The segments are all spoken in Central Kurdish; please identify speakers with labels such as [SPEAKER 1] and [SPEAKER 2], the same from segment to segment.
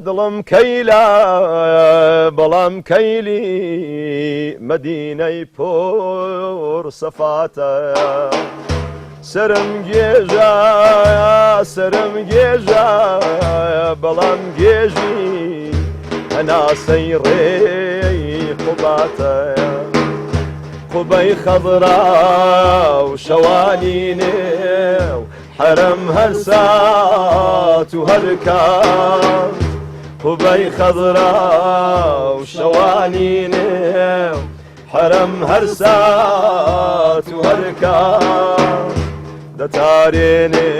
[SPEAKER 1] دڵم کەیلا بەڵام کەیلی مەدینەی پۆر سەفاتە سرم گێژە بەڵام گێژی هەناسەی ڕێی قوباتە قوبەی خەضرا و شەوانی نێو حرم هەر سات و هەر کات قوبەی خەضرا و شەوانی نێو حرم هەر سات و هەر کات دەتارێنێ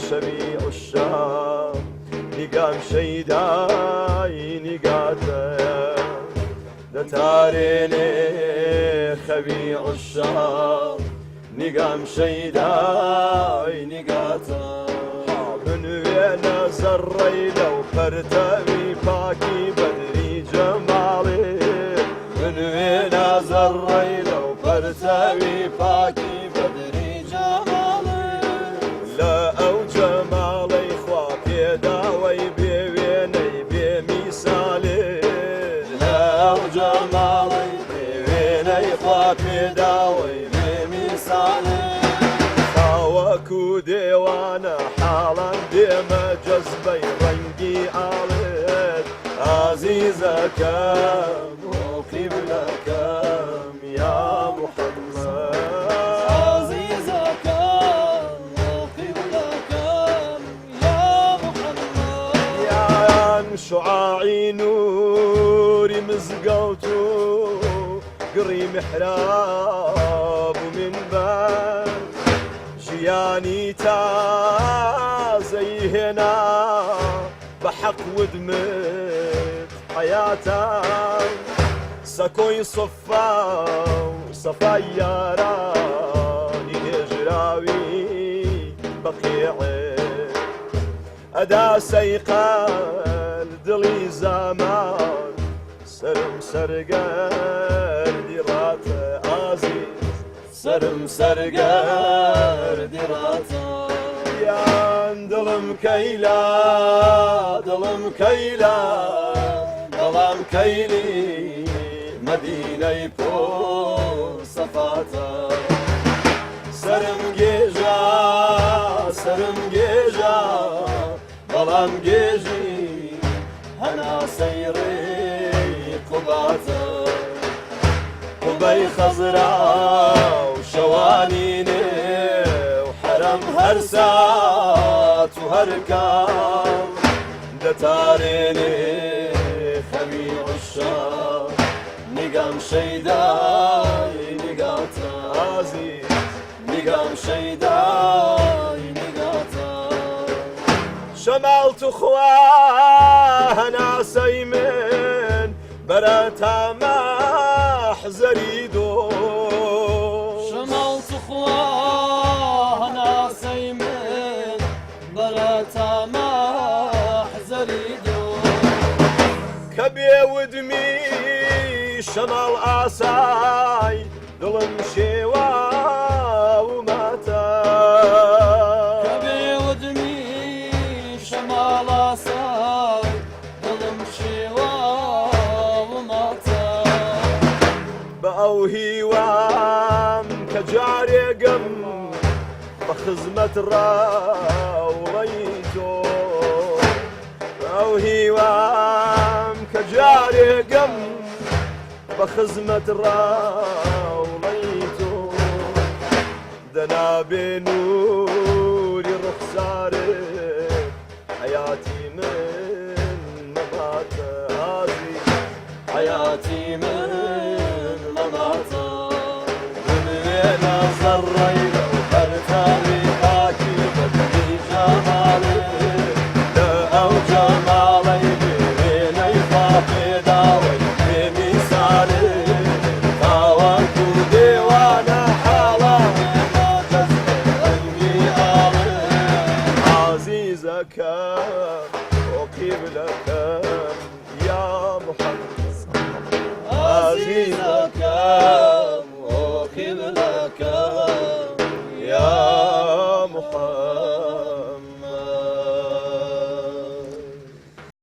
[SPEAKER 1] شەوی عوشاق نیگام شەیدای نیگاتە دەتارێنێ خەوی عوشاق نیگام شەیدای نیگاتە بنوێنە زەڕەی لەو پەرتەوی پاکی بەدری جەماڵێ بنوێنە زەڕەی لەو پەرتەوی پاکی بەدری جەماڵێ لە ئەو جەماڵەی خوا پێداوەی بێوێنەی بێمیسالێ لە ئەو جەماڵەی بێوێنەی خوا پێداوەی خاوەکو دێوانە حاڵان دێمە جەزبەی ڕەنگی ئاڵێت عەزیزەکەم و قیبلەکەم یا موحەممەد عەزیزەکەم و قیبلەکەم یا موحەممەد یان شوعاعی نووری مزگەوت و گڕی محراب و منبەر ژیانی تازەی هێنا بە حەق ودمت حەیاتان سەکۆی سۆفا و سەفای یارانی هێژراوی بەقیعێ ئەدا سەیقەل دڵی زامان سرم سەرگەردی ڕاتە ئازیز سرم سەرگەردی ڕاتە یان دڵم کەیلا بەڵام کەیلی مەدینەی پۆر سەفاتە سرم گێژە بەڵام گێژی هەناسەی ڕێی قوباتە قوبەی خەزرا و شەوانی نێو حرم هەر سات و هەر کات دەتارێنێ خەوی عوشاق نیگام شەیدای نیگاتە عەزیز نیگام شەیدای نیگاتە شەماڵ توخوا هەناسەی من بەرەتامە حزەری دۆ
[SPEAKER 2] شەماڵ توخوا هەناسەی من بەرەتامە حزەری دۆ
[SPEAKER 1] کە بێودمی شەماڵ ئاسای دڵم شێوا و ماتە
[SPEAKER 2] کە بێودمی شەماڵ ئاسای دڵم شێوا و ماتە
[SPEAKER 1] بە ئەو هیوام کە جارێگەم بە خزمەت ڕاوڵەی تۆ بە ئەو هیوام کە جارێگەم بە خزمەت ڕاوڵەی تۆ دەنابێ نووری ڕوخسارت حەیاتی من نەباتە عەزیز
[SPEAKER 2] حەیاتی من نەباتە
[SPEAKER 1] بنوێنە زەڕەی لەو پەرتەوی پاکی بەدری جەماڵێ لە ئەو جەماڵەی بێوێنەی خوا پێداوەی بێمیسالێ خاوەکو دێوانە حاڵان دێمە جەزبەی ڕەنگی ئاڵێ عەزیزەکەم و قیبلەکەم یا موحەممەد عەزیزەکەم و قیبلەکەم یا موحەممەد